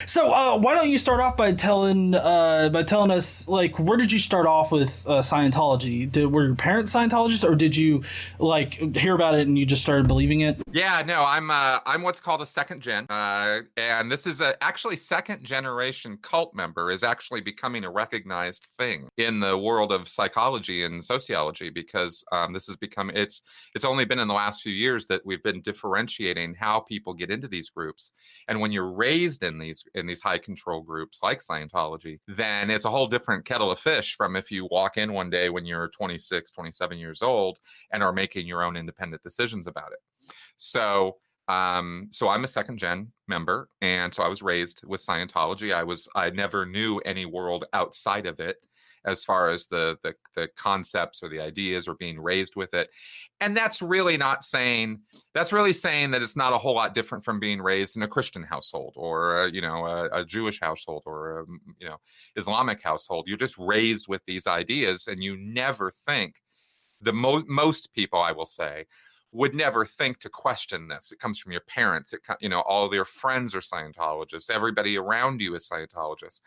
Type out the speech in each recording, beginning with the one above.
So, why don't you start off by telling us, like, where did you start off with Scientology? Were your parents Scientologists, or did you like hear about it and you just started believing it? Yeah, no, I'm what's called a second gen, and this is actually second generation cult member is actually becoming a recognized thing in the world of psychology and sociology because this has become it's only been in the last few years that we've been differentiating how people get into these groups, and when you're raised in these high control groups like Scientology, then it's a whole different kettle of fish from if you walk in one day when you're 26, 27 years old and are making your own independent decisions about it. So I'm a second gen member, and so I was raised with Scientology. I never knew any world outside of it, as far as the concepts or the ideas or being raised with it. And that's really saying that it's not a whole lot different from being raised in a Christian household or a Jewish household or Islamic household. You're just raised with these ideas, and you never think most people, I will say, would never think to question this. It comes from your parents. All their friends are Scientologists. Everybody around you is Scientologists.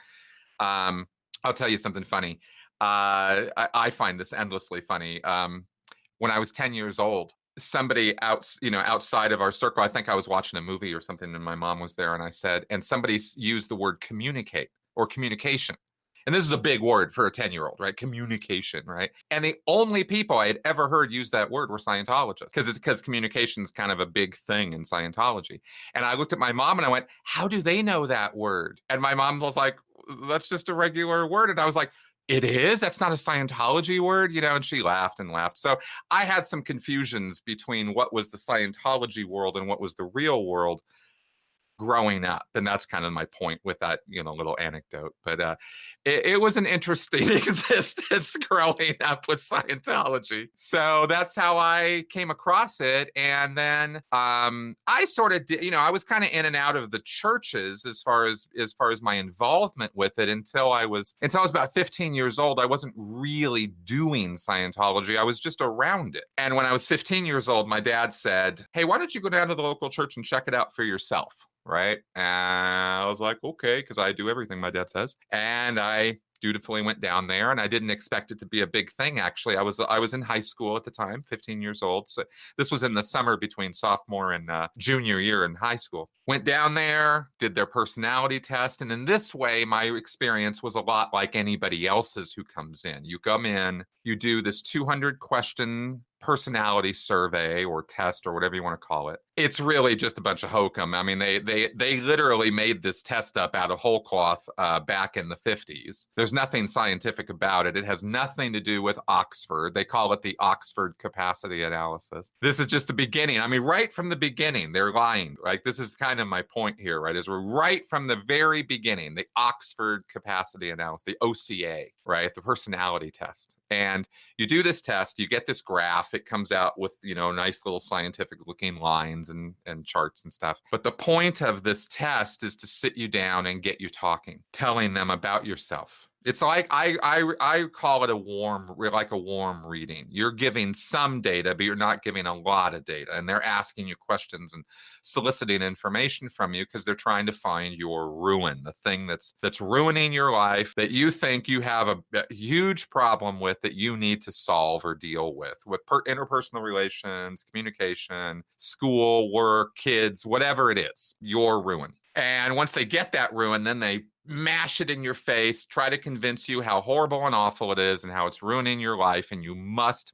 I'll tell you something funny. I find this endlessly funny. When I was 10 years old, somebody outside of our circle, I think I was watching a movie or something, and my mom was there, and somebody used the word communicate or communication. And this is a big word for a 10-year-old, right? Communication, right? And the only people I had ever heard use that word were Scientologists because communication is kind of a big thing in Scientology. And I looked at my mom and I went, how do they know that word? And my mom was like, that's just a regular word. And I was like, it is? That's not a Scientology word, And she laughed and laughed. So I had some confusions between what was the Scientology world and what was the real world growing up, and that's kind of my point with that little anecdote. But it was an interesting existence growing up with Scientology. So that's how I came across it. And then I sort of did, I was kind of in and out of the churches as far as my involvement with it until I was about 15 years old. I wasn't really doing Scientology, I was just around it. And when I was 15 years old, my dad said, hey, why don't you go down to the local church and check it out for yourself? Right. And I was like, okay, because I do everything my dad says. And I dutifully went down there, and I didn't expect it to be a big thing. Actually, I was in high school at the time, 15 years old. So this was in the summer between sophomore and junior year in high school. Went down there, did their personality test. And in this way, my experience was a lot like anybody else's who comes in. You come in, you do this 200 question personality survey or test or whatever you want to call it. It's really just a bunch of hokum. I mean, they literally made this test up out of whole cloth back in the 50s. There's nothing scientific about it. It has nothing to do with Oxford. They call it the Oxford Capacity Analysis. This is just the beginning. I mean, right from the beginning, they're lying. Right? This is kind of my point here, right? Is we're right from the very beginning, the Oxford Capacity Analysis, the OCA, right? The personality test. And you do this test, you get this graph, it comes out with, nice little scientific looking lines and charts and stuff. But the point of this test is to sit you down and get you talking, telling them about yourself. It's like I call it a warm reading. You're giving some data, but you're not giving a lot of data. And they're asking you questions and soliciting information from you because they're trying to find your ruin, the thing that's ruining your life that you think you have a huge problem with that you need to solve or deal with interpersonal relations, communication, school, work, kids, whatever it is, your ruin. And once they get that ruin, then they mash it in your face, try to convince you how horrible and awful it is and how it's ruining your life. And you must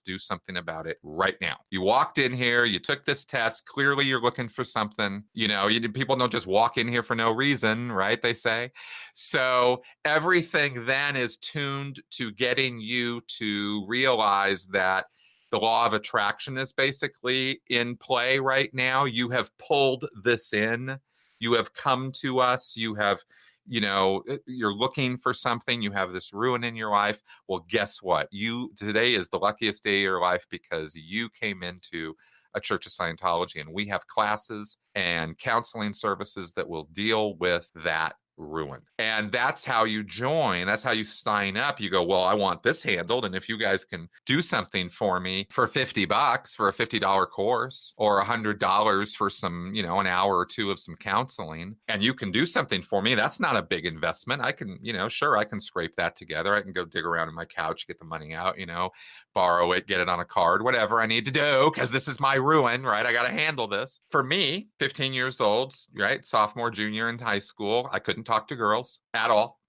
do something about it right now. You walked in here, you took this test. Clearly, you're looking for something. People don't just walk in here for no reason, right? They say. So everything then is tuned to getting you to realize that the law of attraction is basically in play right now. You have pulled this in. You have come to us. You're looking for something. You have this ruin in your life. Well, guess what? Today is the luckiest day of your life because you came into a Church of Scientology, and we have classes and counseling services that will deal with that ruin. And that's how you join. That's how you sign up. You go, well, I want this handled. And if you guys can do something for me for $50 for a $50 course, or $100 for some, an hour or two of some counseling, and you can do something for me, that's not a big investment. I can, sure, I can scrape that together. I can go dig around in my couch, get the money out, borrow it, get it on a card, whatever I need to do, because this is my ruin, right? I got to handle this. For me, 15 years old, right? Sophomore, junior in high school, I couldn't talk to girls at all.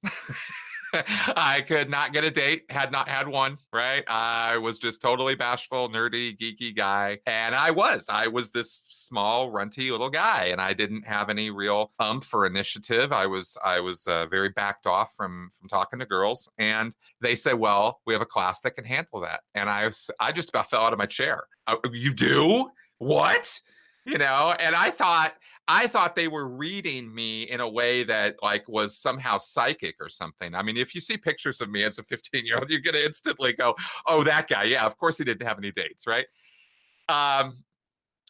I could not get a date, had not had one, right? I was just totally bashful, nerdy, geeky guy. And I was this small, runty little guy, and I didn't have any real or initiative. I was very backed off from talking to girls. And they said, well, we have a class that can handle that. And I just about fell out of my chair. You do? What? And I thought they were reading me in a way that was somehow psychic or something. I mean, if you see pictures of me as a 15-year-old, you're going to instantly go, oh, that guy. Yeah, of course he didn't have any dates, right?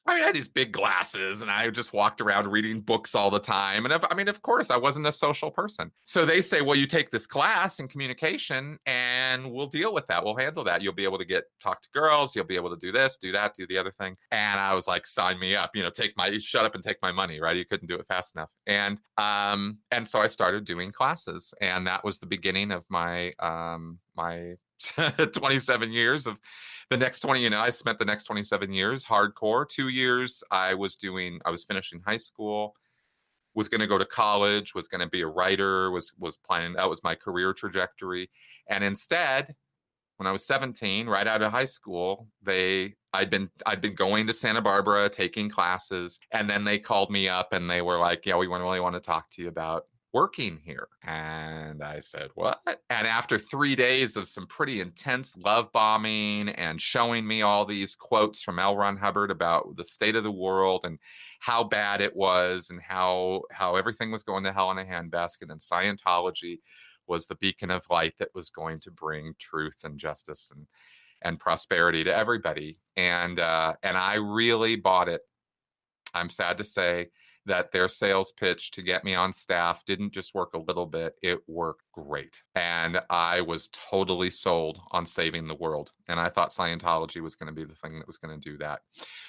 I had these big glasses, and I just walked around reading books all the time. And of course, I wasn't a social person. So they say, well, you take this class in communication, and we'll deal with that. We'll handle that. You'll be able to talk to girls. You'll be able to do this, do that, do the other thing. And I was like, sign me up. Shut up and take my money, right? You couldn't do it fast enough. And so I started doing classes, and that was the beginning of my 27 years of. The next 20, I spent the next 27 years hardcore. 2 years I was finishing high school, was going to go to college, was going to be a writer, was planning, that was my career trajectory. And instead, when I was 17, right out of high school, I'd been going to Santa Barbara, taking classes, and then they called me up and they were like, yeah, we really want to talk to you about working here. And I said, what? And after 3 days of some pretty intense love bombing and showing me all these quotes from L. Ron Hubbard about the state of the world and how bad it was and how everything was going to hell in a handbasket, and Scientology was the beacon of light that was going to bring truth and justice and prosperity to everybody. And I really bought it. I'm sad to say that their sales pitch to get me on staff didn't just work a little bit, it worked great. And I was totally sold on saving the world. And I thought Scientology was going to be the thing that was going to do that.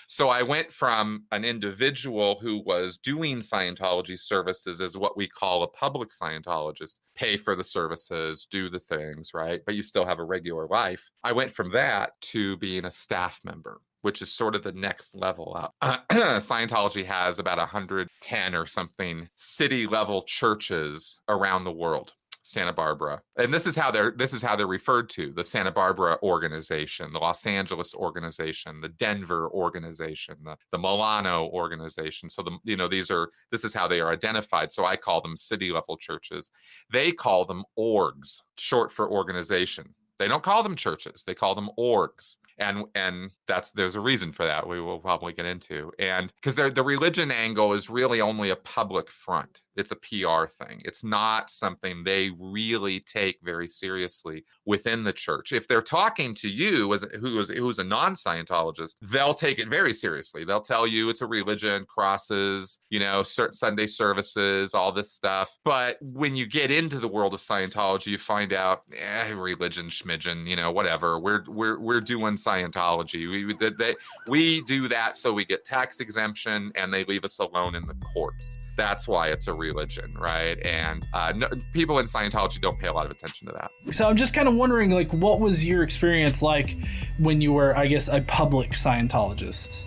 So I went from an individual who was doing Scientology services as what we call a public Scientologist, pay for the services, do the things, right? But you still have a regular life. I went from that to being a staff member, which is sort of the next level up. Scientology has about 110 or something city-level churches around the world. Santa Barbara, and this is how they're referred to: the Santa Barbara organization, the Los Angeles organization, the Denver organization, the Milano organization. So this is how they are identified. So I call them city-level churches. They call them orgs, short for organization. They don't call them churches. They call them orgs. And there's a reason for that we will probably get into. And because the religion angle is really only a public front. It's a PR thing. It's not something they really take very seriously within the church. If they're talking to you who's a non-Scientologist, they'll take it very seriously. They'll tell you it's a religion, crosses, certain Sunday services, all this stuff. But when you get into the world of Scientology, you find out, religion, schmidgen, whatever. We're doing Scientology. We do that so we get tax exemption, and they leave us alone in the courts. That's why it's a religion, right? And people in Scientology don't pay a lot of attention to that. So I'm just kind of wondering, what was your experience like when you were, I guess, a public Scientologist?